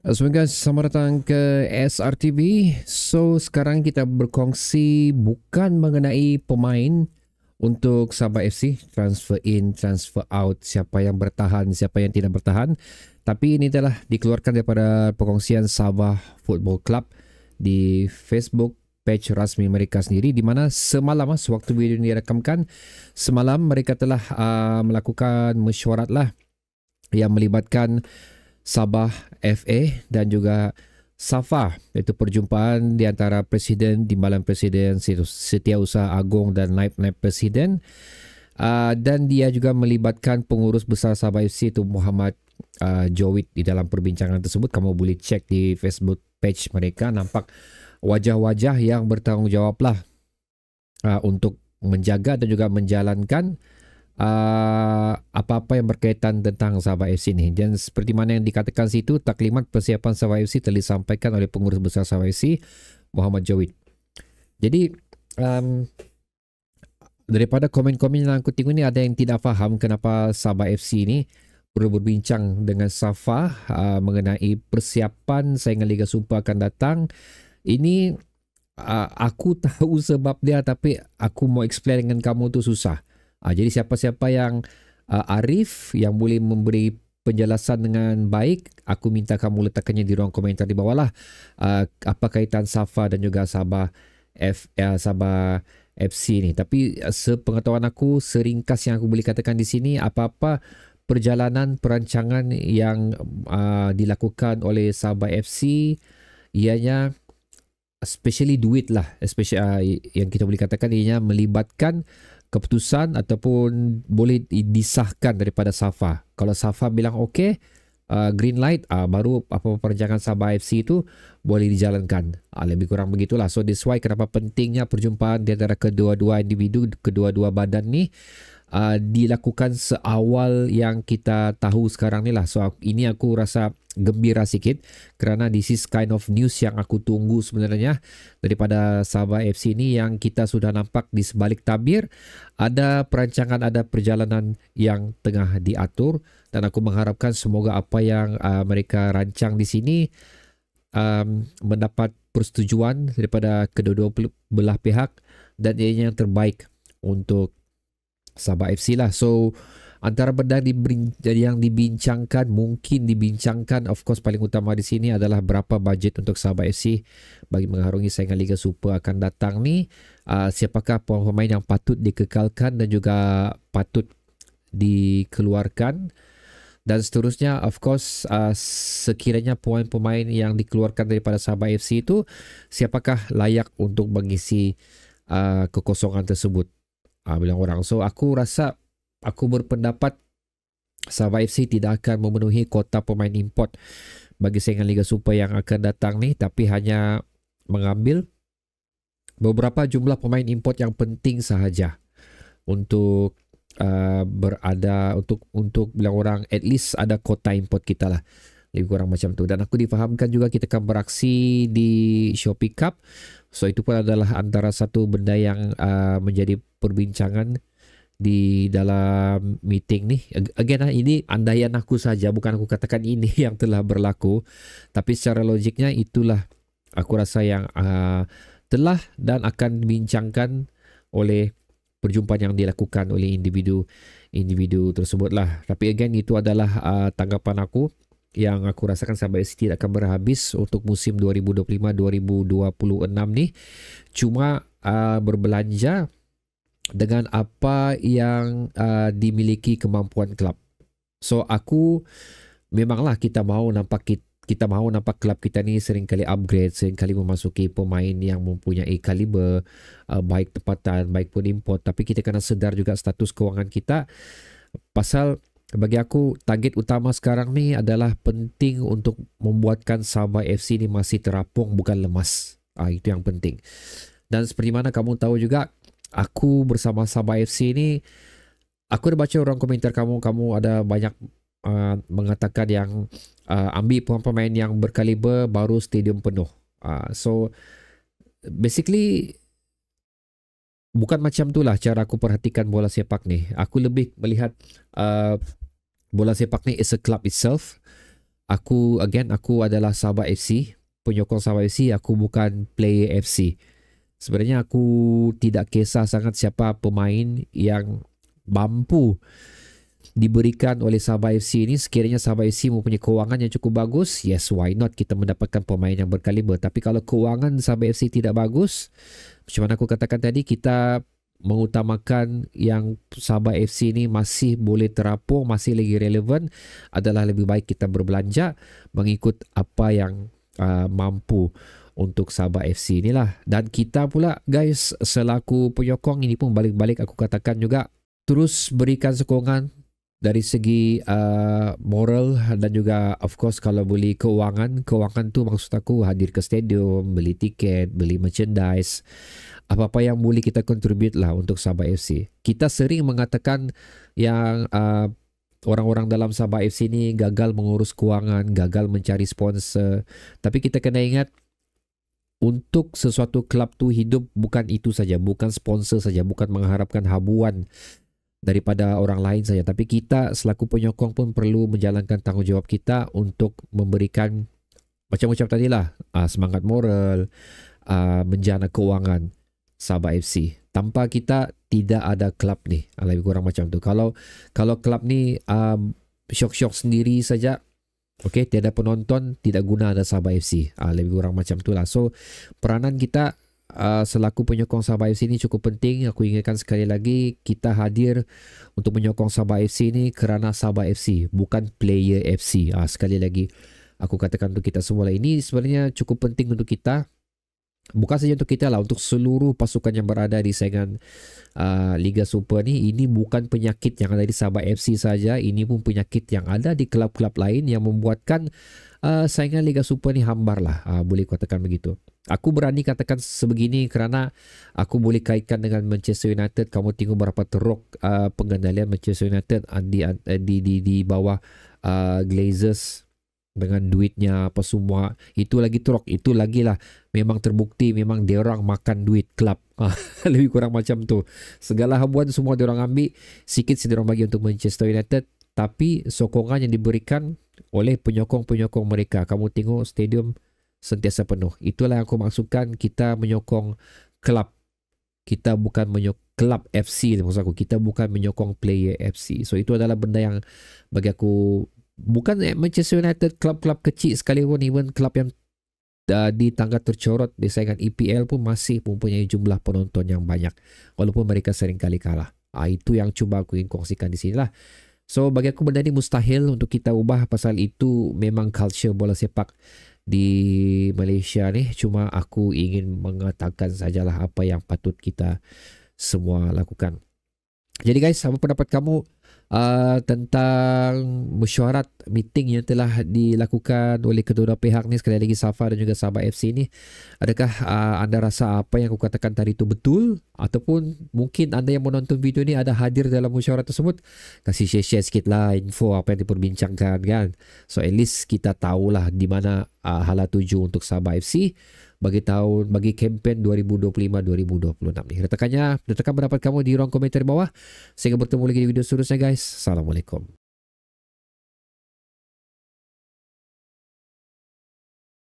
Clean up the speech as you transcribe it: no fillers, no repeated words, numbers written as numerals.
Semoga selamat datang ke SRTV. So, sekarang kita berkongsi bukan mengenai pemain untuk Sabah FC, transfer in, transfer out, siapa yang bertahan, siapa yang tidak bertahan. Tapi ini telah dikeluarkan daripada perkongsian Sabah Football Club di Facebook page rasmi mereka sendiri, di mana semalam sewaktu video ini dirakamkan, semalam mereka telah melakukan mesyuarat lah yang melibatkan Sabah FA dan juga SAFA, iaitu perjumpaan di antara Presiden, Timbalan Presiden, Setiausaha Agong dan Naib-Naib Presiden. Dan dia juga melibatkan pengurus besar Sabah FC itu Muhammad Jowid di dalam perbincangan tersebut. Kamu boleh cek di Facebook page mereka, nampak wajah-wajah yang bertanggungjawab lah untuk menjaga dan juga menjalankan apa-apa yang berkaitan tentang Sabah FC ni. Dan seperti mana yang dikatakan situ, taklimat persiapan Sabah FC telah disampaikan oleh pengurus besar Sabah FC Muhammad Jawid. Jadi daripada komen-komen yang aku tengok ni, ada yang tidak faham kenapa Sabah FC ni perlu berbincang dengan SAFA mengenai persiapan saingan Liga Super akan datang. Ini aku tahu sebab dia, tapi aku mau explain dengan kamu tu susah. Jadi siapa-siapa yang arif, yang boleh memberi penjelasan dengan baik, aku minta kamu letakkannya di ruang komentar di bawah lah. Apa kaitan SAFA dan juga Sabah FC ni. Tapi sepengetahuan aku, seringkas yang aku boleh katakan di sini, apa-apa perjalanan perancangan yang dilakukan oleh Sabah FC, ianya especially duit lah, especially yang kita boleh katakan ianya melibatkan keputusan ataupun boleh disahkan daripada SAFA. Kalau SAFA bilang okey, green light, baru apa perancangan Sabah FC itu boleh dijalankan. Lebih kurang begitulah. So that's why kenapa pentingnya perjumpaan di antara kedua-dua individu, kedua-dua badan ni dilakukan seawal yang kita tahu sekarang ni lah. So ini aku rasa gembira sikit kerana this is kind of news yang aku tunggu sebenarnya daripada Sabah FC ni, yang kita sudah nampak di sebalik tabir ada perancangan, ada perjalanan yang tengah diatur, dan aku mengharapkan semoga apa yang mereka rancang di sini mendapat persetujuan daripada kedua-dua belah pihak dan ianya yang terbaik untuk Sabah FC lah. So antara benda yang dibincangkan, mungkin dibincangkan, of course paling utama di sini adalah berapa bajet untuk Sabah FC bagi mengharungi saingan Liga Super akan datang ni. Siapakah pemain yang patut dikekalkan dan juga patut dikeluarkan, dan seterusnya. Of course sekiranya pemain-pemain yang dikeluarkan daripada Sabah FC itu, siapakah layak untuk mengisi kekosongan tersebut, bilang orang. So aku rasa, aku berpendapat Sabah FC tidak akan memenuhi kota pemain import bagi saingan Liga Super yang akan datang ni, tapi hanya mengambil beberapa jumlah pemain import yang penting sahaja untuk berada, untuk bilang orang at least ada kota import kita lah, lebih kurang macam tu. Dan aku difahamkan juga kita akan beraksi di Shopee Cup. So itu pun adalah antara satu benda yang menjadi perbincangan di dalam meeting ni. Again ini andaian aku saja, bukan aku katakan ini yang telah berlaku, tapi secara logiknya itulah aku rasa yang telah dan akan dibincangkan oleh perjumpaan yang dilakukan oleh individu tersebut lah. Tapi again itu adalah tanggapan aku yang aku rasakan Sabah FC tidak akan berhabis untuk musim 2025-2026 ni. Cuma berbelanja dengan apa yang dimiliki kemampuan klub. So aku memanglah kita mahu nampak klub kita ni seringkali upgrade, seringkali memasuki pemain yang mempunyai kaliber, baik tempatan, baik pun import. Tapi kita kena sedar juga status kewangan kita. Pasal bagi aku target utama sekarang ni adalah penting untuk membuatkan Sabah FC ni masih terapung, bukan lemas. Itu yang penting. Dan seperti mana kamu tahu juga, aku bersama Sabah FC ni, aku ada baca orang komentar kamu ada banyak mengatakan yang ambil pemain yang berkaliber baru stadium penuh. So basically bukan macam tu lah cara aku perhatikan bola sepak ni. Aku lebih melihat bola sepak ni is a club itself. Aku adalah Sabah FC, penyokong Sabah FC, aku bukan player FC. Sebenarnya aku tidak kisah sangat siapa pemain yang mampu diberikan oleh Sabah FC ini. Sekiranya Sabah FC mempunyai kewangan yang cukup bagus, yes, why not kita mendapatkan pemain yang berkaliber. Tapi kalau kewangan Sabah FC tidak bagus, macam mana aku katakan tadi, kita mengutamakan yang Sabah FC ini masih boleh terapung, masih lagi relevan, adalah lebih baik kita berbelanja mengikut apa yang mampu untuk Sabah FC inilah. Dan kita pula guys, selaku penyokong ini pun balik-balik aku katakan juga, terus berikan sokongan dari segi moral dan juga of course kalau boleh kewangan tu maksud aku hadir ke stadium, beli tiket, beli merchandise, apa-apa yang boleh kita contribute lah untuk Sabah FC. Kita sering mengatakan yang orang-orang dalam Sabah FC ni gagal mengurus kewangan, gagal mencari sponsor, tapi kita kena ingat untuk sesuatu klub tu hidup bukan itu saja, bukan sponsor saja, bukan mengharapkan habuan daripada orang lain saja, tapi kita selaku penyokong pun perlu menjalankan tanggungjawab kita untuk memberikan macam-macam tadilah, semangat moral, menjana kewangan Sabah FC. Tanpa kita tidak ada klub ni, lebih kurang macam tu. Kalau klub ni syok-syok sendiri saja, okey, tiada penonton, tidak guna ada Sabah FC. Lebih kurang macam tu lah. So peranan kita selaku penyokong Sabah FC ini cukup penting. Aku ingatkan sekali lagi, kita hadir untuk menyokong Sabah FC ini kerana Sabah FC, bukan player FC. Sekali lagi aku katakan untuk kita semua lah, ini sebenarnya cukup penting untuk kita, bukan saja untuk kita lah, untuk seluruh pasukan yang berada di saingan Liga Super ni. Ini bukan penyakit yang ada di Sabah FC saja, ini pun penyakit yang ada di klub-klub lain yang membuatkan saingan Liga Super ni hambar lah, boleh katakan begitu. Aku berani katakan sebegini kerana aku boleh kaitkan dengan Manchester United. Kamu tengok berapa teruk pengendalian Manchester United di bawah Glazers dengan duitnya apa semua. Itu lagi teruk, itu lagi lah memang terbukti memang diorang makan duit klub. Lebih kurang macam tu. Segala habuan semua diorang ambil, sikit diorang bagi untuk Manchester United, tapi sokongan yang diberikan oleh penyokong-penyokong mereka, kamu tengok stadium sentiasa penuh. Itulah yang aku maksudkan, kita menyokong klub. Kita bukan menyokong klub FC, maksud aku. Kita bukan menyokong player FC. So itu adalah benda yang bagi aku, bukan Manchester United, klub-klub kecil sekalipun, even klub yang di tangga tercorot di saingan EPL pun masih mempunyai jumlah penonton yang banyak, walaupun mereka sering kali kalah. Itu yang cuba aku ingin kongsikan di sini lah. So bagi aku benda ni mustahil untuk kita ubah, pasal itu memang culture bola sepak di Malaysia ni. Cuma aku ingin mengatakan sajalah apa yang patut kita semua lakukan. Jadi guys, apa pendapat kamu tentang mesyuarat meeting yang telah dilakukan oleh kedua-dua pihak ni, sekali lagi Safa dan juga Sabah FC ni? Adakah anda rasa apa yang aku katakan tadi itu betul? Ataupun mungkin anda yang menonton video ni ada hadir dalam mesyuarat tersebut? Kasih share-share sikit lah info apa yang diperbincangkan kan. So at least kita tahulah di mana hala tuju untuk Sabah FC bagi kempen 2025-2026 ni. Letakkan pendapat kamu di ruang komentar bawah. Sehingga bertemu lagi di video seterusnya guys. Assalamualaikum.